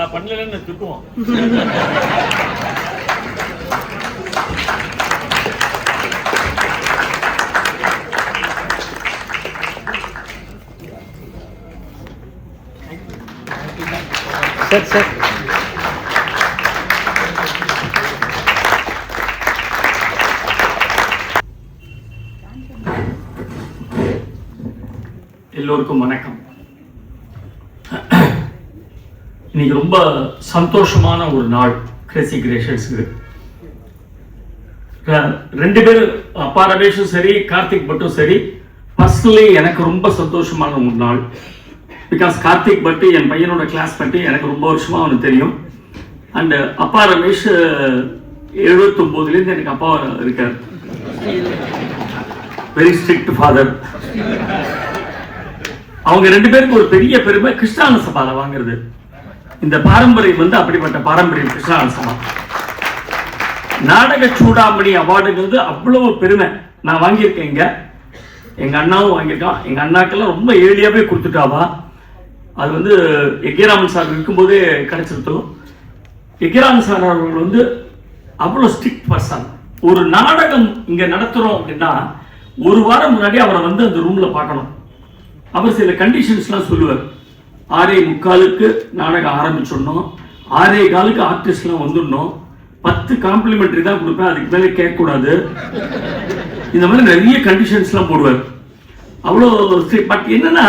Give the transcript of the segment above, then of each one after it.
நான் பண்ணலன்னு திட்டுவோம். Sir sir எல்லோருக்கும் வணக்கம். இன்னைக்கு ரொம்ப சந்தோஷமான ஒரு நாள் கிரேசி கிரியேஷன்ஸுக்கு. ரெண்டு பேர் அப்பா ரமேஷும் சரி கார்த்திக் பட்டும் சரி பர்சனலி எனக்கு ரொம்ப சந்தோஷமான ஒரு நாள். பிகாஸ் கார்த்திக் பட்டு என் பையனோட கிளாஸ் பட்டு எனக்கு ரொம்ப வருஷமா அவனுக்கு தெரியும். அண்ட் அப்பா ரமேஷ் 79 எனக்கு அப்பா இருக்கார். Very strict father. அவங்க ரெண்டு பேருக்கு ஒரு பெரிய பெருமை கிருஷ்ணான சபால வாங்குறது. இந்த பாரம்பரியம் அப்படிப்பட்ட பாரம்பரியம் கிருஷ்ணான சபா. நாடக சூடாமணி அவார்டுங்கிறது அவ்வளவு பெருமை. நான் வாங்கியிருக்கேன். எங்க அண்ணாவும் வாங்கியிருக்கான். எங்க அண்ணாக்கெல்லாம் ரொம்ப ஏழியாவே கொடுத்துட்டாவா. அது எக்கிராமன் சார் இருக்கும்போதே கிடைச்சிருத்தோம். எக்கிராமன் சார் அவர்கள் அவ்வளோ ஸ்ட்ரிக்ட் பர்சன். ஒரு நாடகம் இங்க நடத்துறோம் அப்படின்னா ஒரு வாரம் முன்னாடி அவரை அந்த ரூம்ல பார்க்கணும். அவர் சில கண்டிஷன்ஸ்லாம் சொல்லுவார். 6:45 நாடகம் ஆரம்பிச்சிடணும், 6:15 ஆர்டிஸ்ட்லாம் வந்துடணும், 10 காம்ப்ளிமெண்ட்ரி தான் கொடுப்பேன், அதுக்கு மேலே கேட்கக்கூடாது. இந்த மாதிரி நிறைய கண்டிஷன்ஸ்லாம் போடுவார். அவ்வளோ பட் என்னன்னா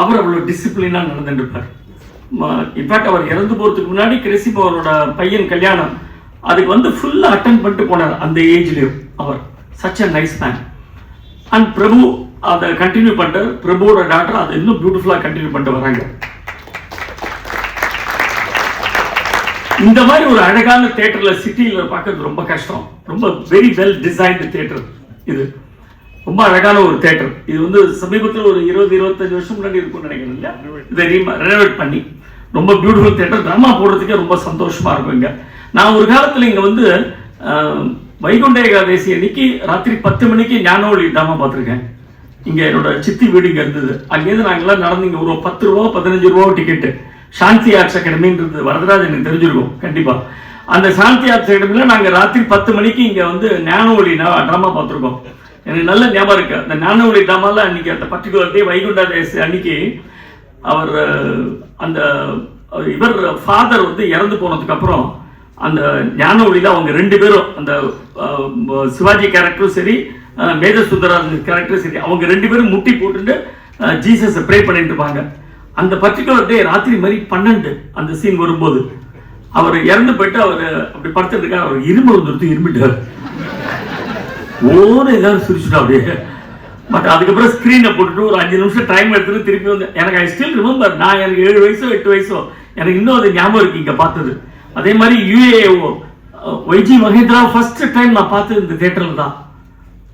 அவர் அவ்வளோ டிசிப்ளினாக நடந்துட்டு இருப்பார். இன்ஃபேக்ட் அவர் இறந்து போகிறதுக்கு முன்னாடி கிரேசி அவரோட பையன் கல்யாணம் அதுக்கு ஃபுல்லாக அட்டன் பண்ணிட்டு போனார். அந்த ஏஜ்லேயும் அவர் such a nice man. And Prabhu அதை கண்டினியூ பண்ணுறார். பிரபுவோட டாக்டர் அதை இன்னும் பியூட்டிஃபுல்லாக கண்டினியூ பண்ணிட்டு வராங்க. இந்த மாதிரி ஒரு அழகான தியேட்டரில் சிட்டியில் பார்க்கறது ரொம்ப கஷ்டம். ரொம்ப வெரி வெல் டிசைன்டு தியேட்டர் இது. ரொம்ப அழகான ஒரு தியேட்டர். இது சமீபத்தில் ஒரு 20-25 வருஷம் முன்னாடி இருக்கும்னு நினைக்கிறேன் இல்லையா. இதை ரெனோவேட் பண்ணி ரொம்ப பியூட்டிஃபுல் தியேட்டர். ட்ராமா போடுறதுக்கே ரொம்ப சந்தோஷமா இருக்கும் இங்க. நான் ஒரு காலத்தில் இங்கே வைகுண்ட ஏகாதசி அன்னைக்கு ராத்திரி 10 மணிக்கு ஞானவழி ட்ராமா பார்த்துருக்கேன். இங்கே என்னோட சித்தி வீடு இங்கே இருந்தது. அங்கேருந்து நாங்கள்லாம் நடந்து இங்கே ஒரு 10 ரூபா 15 ரூபா டிக்கெட்டு. சாந்தி ஆர்ட்ஸ் அகாடமின்றது வரதராஜ் எனக்கு தெரிஞ்சிருக்கும் கண்டிப்பா. அந்த சாந்தி ஆர்ட்ஸ் அகாடமியில் நாங்கள் ராத்திரி 10 மணிக்கு இங்கே ஞானவழி ட்ராமா பார்த்துருக்கோம். எனக்கு நல்ல ஞாபகம் இருக்கு. அந்த ஞானவழி ட்ராமாவில் அன்னைக்கு அந்த பர்டிகுலர் டே வைகுண்ட ஏகாதசி அன்னைக்கு அவர் அந்த இவர் ஃபாதர் இறந்து போனதுக்கு அப்புறம் அந்த ஞானவழியில் அவங்க ரெண்டு பேரும் அந்த சிவாஜி கேரக்டரும் சரி மேஜ சுந்தரராஜன் கேரக்டரும் சரி அவங்க ரெண்டு பேரும் முட்டி போட்டுட்டு ஜீசஸை ப்ரே பண்ணிட்டு இருப்பாங்க. அந்த பர்டிகுலர் டே ராத்திரி மாதிரி 12 அந்த சீன் வரும்போது அவர் இறந்து போயிட்டு அவர் அப்படி படுத்துட்டு இருக்காரு. அவர் இரும்பிட்டார். ஓன்னு எல்லாரும் சிரிச்சுட்டா அப்படியே. பட் அதுக்கப்புறம் ஸ்க்ரீனை போட்டுட்டு ஒரு 5 நிமிஷம் டைம் எடுத்துட்டு திருப்பி எனக்கு ஐ ஸ்டில் ரிமெம்பர். நான் எனக்கு 7 வயசோ 8 வயசோ எனக்கு இன்னும் அது ஞாபகம் இருக்கு இங்கே பார்த்தது. அதே மாதிரி UAO YG Mahendra first time நான் பார்த்தது இந்த தியேட்டரில் தான்.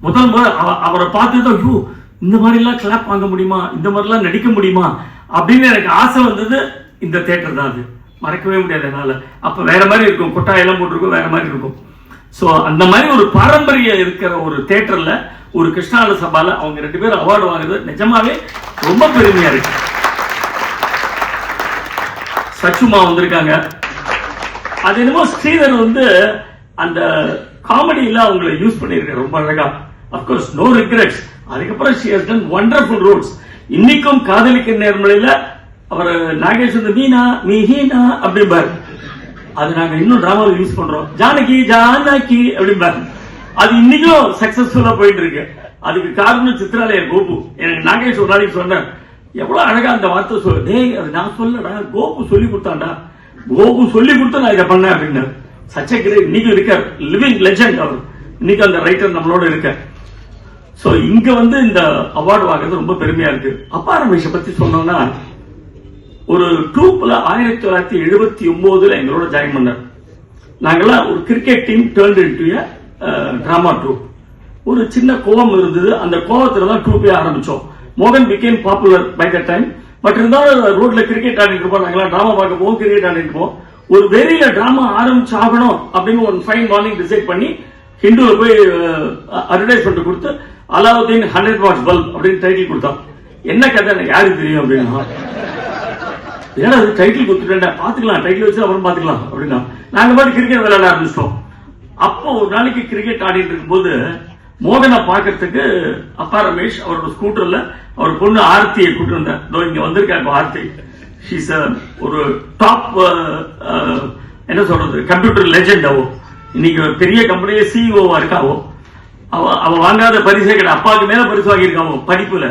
முதல் முறை அவரை பார்த்துதான் ஐயோ இந்த மாதிரிலாம் கிளாப் வாங்க முடியுமா, இந்த மாதிரிலாம் நடிக்க முடியுமா அப்படின்னு எனக்கு ஆசை வந்தது. இந்த தியேட்டர் தான். அது மறக்கவே முடியாது என்னால். அப்போ வேற மாதிரி இருக்கும், கொட்டாயெல்லாம் போட்டிருக்கும், வேற மாதிரி இருக்கும். ஸோ அந்த மாதிரி ஒரு பாரம்பரியம் இருக்கிற ஒரு தியேட்டரில் ஒரு கிருஷ்ணால சபால அவங்க ரெண்டு பேரும் அவார்டு வாங்குறது நிஜமாவே ரொம்ப பெருமையா இருக்கு. சச்சுமா வந்திருக்காங்க. அது என்னமோ ஸ்ரீதர் அந்த காமெடியில அவங்களை யூஸ் பண்ணியிருக்காரு ரொம்ப அழகா. Of course no regrets. அதுக்கப்புறம் she has done wonderful roles. இன்னைக்கும் காதலிக்க நேர்மலையில அவர் நாகேஷ் மீனா மீஹீனா அப்படிம்பாரு. அது நாங்க இன்னும் டிராமாவில் யூஸ் பண்றோம். ஜானகி ஜானகி அப்படிம்பாரு. அது இன்னைக்கும் சக்சஸ்ஃபுல்லா போயிட்டு இருக்கு. அதுக்கு காரணம் சித்ராலயா கோபு. எனக்கு நாகேஷ் ஒரு நாளைக்கு சொன்னார், எவ்வளவு அழகா அந்த வார்த்தை சொல்ல. டேய் அது நான் சொல்லடா, கோபு சொல்லி கொடுத்தாண்டா, கோபு சொல்லி கொடுத்து நான் இதை பண்ணேன் அப்படின்னு. சச்ச கிரேட். இன்னைக்கு இருக்கார், லிவிங் லெஜெண்ட் அவர். இன்னைக்கு அந்த ரைட்டர் நம்மளோட இருக்க. சோ இங்க இந்த அவார்டு வாங்குறது ரொம்ப பெருமையா இருக்கு. அப்பா ரமேஷை பத்தி சொன்னோம்னா ஒரு ட்ரூப்ல 1979 எங்களோட ஜாயின் பண்ணார். நாங்கெல்லாம் ஒரு cricket team turned into drama troupe. ஒரு சின்ன கோவம் இருந்தது. அந்த கோவத்துல தான் ட்ரூப்பே ஆரம்பிச்சோம். மோகன் became popular by the time. But இருந்தாலும் ரோட்ல கிரிக்கெட் ஆடிட்டு இருப்போம். நாங்கெல்லாம் டிராமா பார்க்க போவோம், கிரிக்கெட் ஆடிட்டு இருப்போம். ஒரு வெறியில டிராமா ஆரம்பிச்சு ஆகணும் அப்படின்னு ஒரு ஃபைன் மார்னிங் டிசைட் பண்ணி ஹிந்துல போய் அட்வர்டைஸ்மெண்ட் கொடுத்து அலாவுதீன் 100 வாட்ஸ் பல்ப் அப்படின்னு டைட்டில் கொடுத்தோம். என்ன கதை எனக்கு யாருக்கு தெரியும் அப்படின்னா ஏன்னா அது டைட்டில் கொடுத்துட்டேன், பாத்துக்கலாம், டைட்டில் வச்சு அப்புறம் பாத்துக்கலாம் அப்படின்னா நாங்க பாட்டு கிரிக்கெட் விளையாட ஆரம்பிச்சிட்டோம். அப்போ ஒரு நாளைக்கு கிரிக்கெட் ஆடிட்டு இருக்கும்போது மோகனை பாக்கிறதுக்கு அப்பா ரமேஷ் அவரோட ஸ்கூட்டர்ல அவர் பொண்ணு ஆர்த்தியை கூட்டு வந்தார். இங்க வந்திருக்காங்க ஆர்த்தி. ஷீஸ் ஒரு டாப் என்ன சொல்றது கம்ப்யூட்டர் லெஜெண்ட். அவ இன்னைக்கு பெரிய கம்பெனியே சிஇஓவா இருக்காவோ. அவ வாங்காத பரிசே கிடையாது. அப்பாவுக்கு மேல பரிசு வாங்கியிருக்காவோ படிப்புல,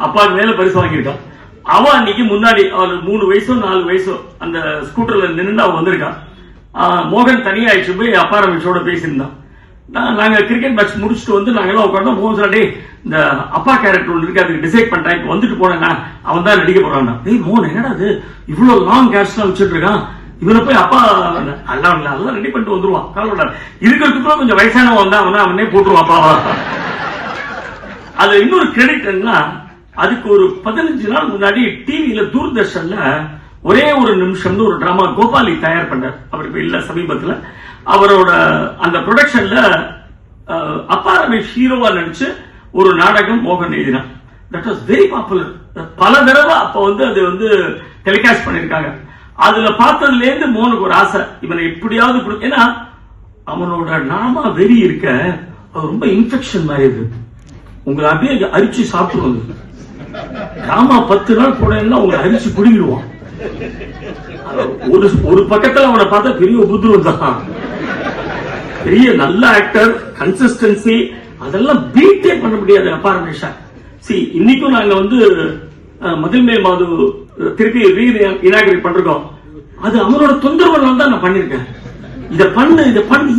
அப்பாவுக்கு மேல பரிசு வாங்கியிருக்கான். அவ அன்னைக்கு முன்னாடி அவள் 3 வயசோ 4 வயசோ அந்த ஸ்கூட்டர்ல நின்று அவ வந்திருக்கான். மோகன் தனியா ஆயிடுச்சு போய் அப்பா ரமேஷோட பேசியிருந்தான். நாங்க கிரிக்கெட் மேட்ச் முடிச்சுட்டு வந்து நாங்கெல்லாம் உட்காந்து மோகன் சொன்னா, இந்த அப்பா கேரக்டர் ஒன்று இருக்கு, அதுக்கு டிசைட் பண்ணிட்டேன், இப்ப வந்துட்டு போனேன்னா அவன் தான் நடிக்க போறான். மோகன் என்னடா அது இவ்வளவு லாங் கேட்ச் எல்லாம் வச்சுட்டு இருக்கான், இவனை போய் அப்பா எல்லாம் ரெடி பண்ணிட்டு வந்துருவான், கவலைப்பட இருக்கிறதுக்குள்ள கொஞ்சம் வயசானவன் வந்தா அவனே போட்டுருவான் அப்பாவா. அது இன்னொரு கிரெடிட் என்ன, அதுக்கு ஒரு 15 நாள் முன்னாடி டிவியில தூர்தர்ஷன்ல ஒரே ஒரு நிமிஷம் ஒரு டிராமா கோபாலி தயார் பண்ணார். அவருக்கு இல்ல சமீபத்துல அவரோட அந்த ப்ரொடக்ஷன்ல அப்பா ரமேஷ் ஹீரோவா நடிச்சு ஒரு நாடகம் மோகன் எழுதினான். That was very popular. பல தடவை அப்ப அது டெலிகாஸ்ட் பண்ணிருக்காங்க. அதுல பார்த்ததுல இருந்து மோகனுக்கு ஒரு ஆசை, இவனை எப்படியாவது, ஏன்னா அவனோட நாமா வெறி இருக்க ரொம்ப இன்ஃபெக்ஷன் மாதிரி இருக்கு, உங்களை அப்படியே அரிச்சு சாப்பிடுவாங்க. ராமா 10 நாள் போனா உங்களை அரிச்சு குடிக்கிடுவான். ஒரு பக்கத்துல அவனை பார்த்தா பெரிய உபதிரவம் தான். பெரிய நல்ல ஆக்டர், கன்சிஸ்டன்சி அதெல்லாம் பீட்டே பண்ண முடியாது அப்பா ரமேஷா. இன்னைக்கும் நாங்க மதில்மே மாது திருப்பி இனாகிரேட் பண்றோம். அது அவனோட தொந்தரவுனால தான் நான் பண்ணிருக்கேன். இதை பண்ணு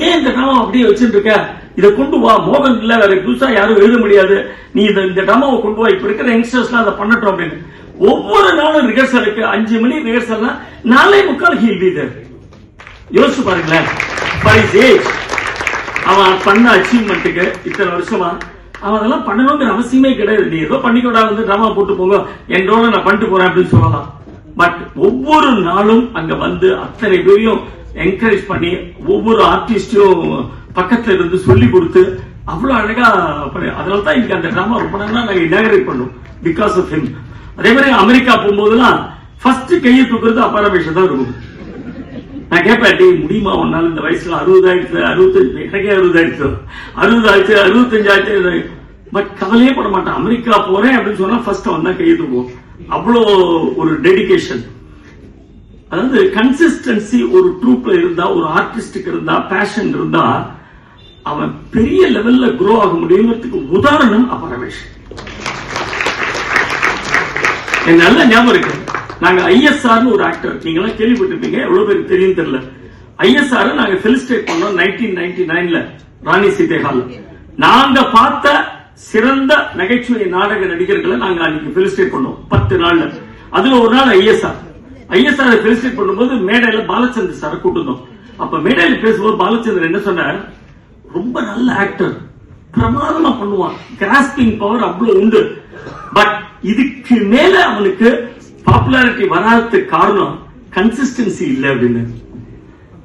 ஏன் இந்த டிராமா அப்படியே வச்சுட்டு இருக்க, இதை கொண்டு வா, மோகன் இல்ல வேற புதுசா யாரும் எழுத முடியாது, நீ இந்த டிராமாவை கொண்டு வா, இப்ப இருக்கிற யங்ஸ்டர்ஸ்லாம் அதை பண்ணட்டும் அப்படின்னு. ஒவ்வொரு நாளும் ரிஹர்சலுக்கு 5 மணி ரிஹர்சல்னா 4:45 ஹீல் பி தேர். யோசிச்சு பாருங்களேன், அவன் பண்ண அச்சீவ்மெண்ட்டுக்கு இத்தனை வருஷமா அவன் அதெல்லாம் பண்ணணுங்கிற அவசியமே கிடையாது. நீ ஏதோ பண்ணிக்கூடா டிராமா போட்டு போங்க, என்னோட நான் பண்ணிட்டு போறேன் அப்படின்னு சொல்லலாம். பட் ஒவ்வொரு நாளும் அங்க அத்தனை பேரையும் என்கரேஜ் பண்ணி ஒவ்வொரு ஆர்டிஸ்டையும் பக்கத்துல இருந்து சொல்லி கொடுத்து அவ்வளவு அழகா பண்ணி, அதனால தான் இன்னைக்கு அந்த டிராமா ரொம்ப நாளா நாங்க இனாகிரேட் பண்ணோம் பிகாஸ் ஆஃப் ஹிம். அதே மாதிரி அமெரிக்கா போகும்போதெல்லாம் ஃபர்ஸ்ட் கையை தூக்குறது அப்பா ரமேஷ் தான் இருக்கும். நான் கேட்பேன், முடியுமா ஒன்னால இந்த வயசுல 60 ஆயிடுச்சு, 65 எனக்கே 60 ஆயிடுச்சு, 60 ஆயிடுச்சு, 65 ஆயிடுச்சு. பட் கவலையே பட மாட்டான். அமெரிக்கா போறேன் அப்படின்னு சொன்னா ஃபர்ஸ்ட் அவன் தான் கையை தூக்குவோம். அவ்வளோ ஒரு டெடிகேஷன். அதாவது கன்சிஸ்டன்சி ஒரு ட்ரூப்ல இருந்தா, ஒரு ஆர்டிஸ்டுக்கு இருந்தா, பேஷன் இருந்தா அவன் பெரிய லெவல்ல குரோ ஆக முடியுங்கிறதுக்கு உதாரணம் அப்பா ரமேஷ். எனக்கு நல்ல ஞாபகம் இருக்கு, நாங்க ஐஎஸ்ஆர் ஒரு ஆக்டர், நீங்க எல்லாம் கேள்விப்பட்டிருப்பீங்க, எவ்வளவு பேருக்கு தெரியும் தெரியல. ஐஎஸ்ஆர் நாங்க ஃபெலிசிட்டேட் பண்ணோம் 1999ல ராணி சீதேஹால். நாங்க பார்த்த சிறந்த நகைச்சுவை நாடக நடிகர்களை நாங்க அன்னைக்கு ஃபெலிசிட்டேட் பண்ணோம் 10 நாள்ல. அதுல ஒரு நாள் ஐஎஸ்ஆர் ஃபெலிசிட்டேட் பண்ணும்போது மேடையில பாலச்சந்தர் சார் கூட்டிருந்தோம். அப்ப மேடையில பேசும்போது பாலச்சந்தர் என்ன சொன்னார், ரொம்ப நல்ல ஆக்டர், பிரமாதமா பண்ணுவான், கிராஸ்பிங் பவர் அவ்வளவு உண்டு, பட் இதுக்கு மேல அவனுக்கு பாப்புலாரிட்டி வராததுக்கு காரணம் கன்சிஸ்டன்சி இல்ல அப்படின்னு.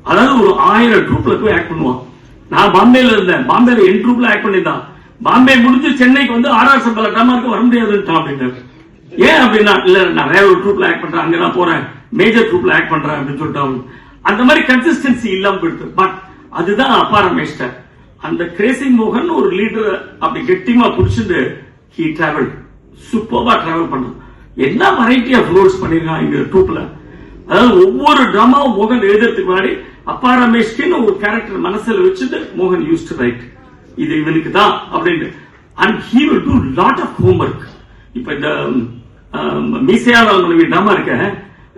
அதாவது ஒரு 1000 ட்ரூப்ல போய் ஆக்ட் பண்ணுவான். நான் பாம்பேல இருந்தேன், பாம்பேல என் ட்ரூப்ல ஆக்ட் பண்ணிதான். பாம்பே முடிஞ்சு சென்னைக்கு ஆர்ஆர் சம்பள டிராமாக்கு வர முடியாதுன்னு அப்படின்னு. ஏன் அப்படின்னா, இல்ல நான் வேற ஒரு ட்ரூப்ல ஆக்ட் பண்றேன், அங்கதான் போறேன், மேஜர் ட்ரூப்ல ஆக்ட் பண்றேன் அப்படின்னு சொல்லிட்டு அந்த மாதிரி கன்சிஸ்டன்சி இல்லாம போயிடுது. பட் அதுதான் அப்பா ரமேஷ். அந்த கிரேசி மோகன் ஒரு லீடர் அப்படி கெட்டிமா புடிச்சுட்டு ஹி டிராவல் சூப்பர்வா டிராவல் பண்ண என்ன வெரைட்டி ஆஃப் ரோல்ஸ் பண்ணிருக்கான் இந்த ட்ரூப்ல. அதாவது ஒவ்வொரு டிராமாவும் மோகன் எழுதுறதுக்கு முன்னாடி அப்பா ரமேஷ்க்கு ஒரு கேரக்டர் மனசுல வச்சுட்டு மோகன் யூஸ் டு ரைட், இது இவனுக்கு தான் அப்படின்னு. And he will do lot of homework. இப்ப இந்த மீசையாள மனைவி டிராமா இருக்க,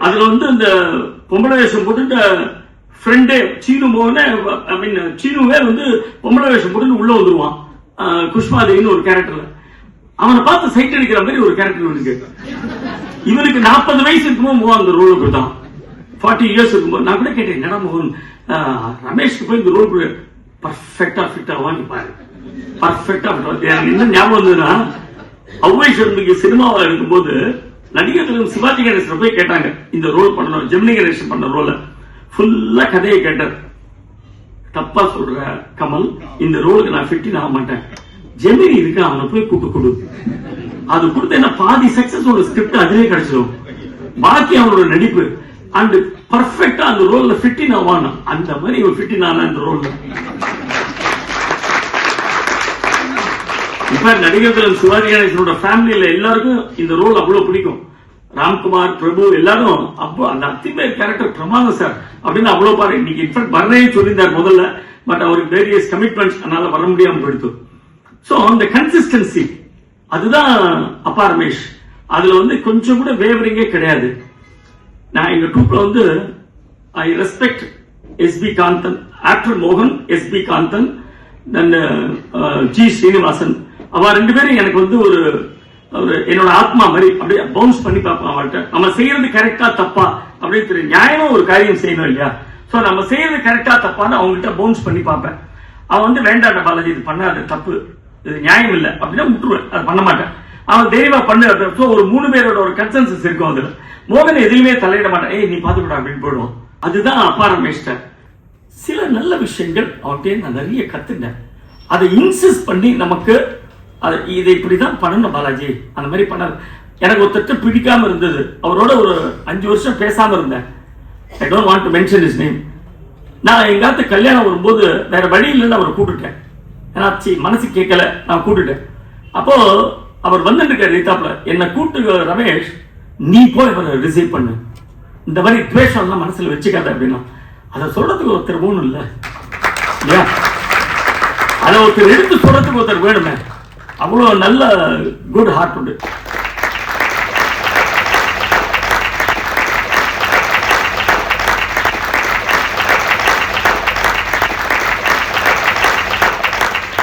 அதுல இந்த பொம்பளை வேஷம் போட்டு ஃப்ரெண்டே சீனு மோகனே, ஐ மீன் சீனுவே பொம்பளை வேஷம் போட்டு உள்ள வந்துருவான். குஷ்மாதேவின்னு ஒரு கேரக்டர்ல அவனை பார்த்து சைட் அடிக்கிற மாதிரி ஒரு கேரக்டர் இருக்கு. இவனுக்கு 40 வயசு இருக்கும்போது மோகன் அந்த ரோலுக்கு தான் 40 இயர்ஸ் இருக்கும்போது நான் கூட கேட்டேன், என்னடா மோகன் ரமேஷ்க்கு போய் இந்த ரோல் பர்ஃபெக்டா ஃபிட் ஆவான்னு பாரு, பர்ஃபெக்டா ஃபிட். எனக்கு என்ன ஞாபகம் வந்ததுன்னா, அவ்வை சண்முகி சினிமாவை எடுக்கும்போது நடிகர் சிவாஜி கணேசன் போய் கேட்டாங்க இந்த ரோல் பண்ணணும், ஜெமினி கணேசன் பண்ண ரோல ஃபுல்லா கதையை கேட்டார். தப்பா சொல்ற கமல், இந்த ரோலுக்கு நான் ஃபிட்டின் ஆக மாட்டேன், ஜெமினி இருக்கு அவனை போய் கூட்டு கொடு, அது கொடுத்த என்ன பாதி சக்சஸ் ஒரு ஸ்கிரிப்ட் அதிலே கிடைச்சிடும். பாக்கி அவனோட நடிப்பு அண்ட் பர்ஃபெக்டா அந்த ரோல்ல ஃபிட்டின் ஆவான். அந்த மாதிரி ஒரு ஃபிட்டின் ஆன அந்த ரோல்ல. இப்ப நடிகர்கள் சிவாஜி கணேசனோட ஃபேமிலியில எல்லாருக்கும் இந்த ரோல் அவ்வளவு பிடிக்கும். ராம்குமார், பிரபு எல்லாரும் அப்போ அந்த அத்திமேர் கேரக்டர் பிரமாதம் சார் அப்படின்னு அவ்வளவு பாரு. இன்னைக்கு இன்ஃபேக்ட் வரணையும் சொல்லியிருந்தார் முதல்ல, பட் அவருக்கு வேரியஸ் கமிட்மெண்ட்ஸ் அதனால வர முடியாம போயிடுது. சோ அந்த கன்சிஸ்டன்சி அதுதான் அப்பா ரமேஷ். அதுல கொஞ்சம் கூட வேவரிங்கே கிடையாது. நான் எங்க ட்ரூப்ல I respect SP Kanthan, actor மோகன், எஸ்பி காந்தன், ஜி ஸ்ரீனிவாசன். அவ ரெண்டு பேரும் எனக்கு ஒரு என்னோட ஆத்மா மாதிரி அப்படியே பவுன்ஸ் பண்ணி பார்ப்பேன் அவள்கிட்ட. நம்ம செய்யறது கரெக்டா தப்பா அப்படின்னு தெரியும். நியாயமா ஒரு காரியம் செய்யணும் இல்லையா? சோ நம்ம செய்யறது கரெக்டா தப்பான்னு அவங்ககிட்ட பவுன்ஸ் பண்ணி பார்ப்பேன். அவன் வேண்டாண்ட பாலாஜி இது பண்ணாது, தப்பு, இது நியாயம் இல்லை அப்படின்னா விட்டுருவேன், அது பண்ண மாட்டேன். அவன் தைரியமா பண்ணு. ஒரு 3 பேரோட ஒரு கன்சென்சஸ் இருக்கும். அதுல மோகன் எதுலையுமே தலையிட மாட்டேன். ஏய் நீ பாத்துக்கூடா அப்படின்னு போயிடுவோம். அதுதான் அப்பா ரமேஷ். சில நல்ல விஷயங்கள் அவன்கிட்ட நான் நிறைய கத்துட்டேன். அதை இன்சிஸ்ட் பண்ணி நமக்கு இதை இப்படிதான் பண்ணணும் பாலாஜி, அந்த மாதிரி பண்ணாது. எனக்கு ஒருத்தர் பிடிக்காம இருந்தது. அவரோட ஒரு 5 வருஷம் பேசாம இருந்தேன். I don't want to mention his name. நான் எங்காவது கல்யாணம் வரும்போது வேற வழி இல்லைன்னு அவரை கூப்பிட்டுட்டேன். ஏன்னா மனசு கேட்கல, நான் கூப்பிட்டுட்டேன். அப்போ அவர் வந்துட்டு ரீதாப்ல என்னை கூப்பிட்டு, ரமேஷ் நீ போய் அவரை ரிசீவ் பண்ணு, இந்த மாதிரி துவேஷம்லாம் மனசுல வச்சுக்காத அப்படின்னா. அதை சொல்றதுக்கு ஒருத்தர் வேணும் இல்ல, அதை ஒருத்தர் எடுத்து சொல்றதுக்கு ஒருத்தர் வேணுமே. அவ்வளவு நல்ல குட் ஹார்ட் உண்டு.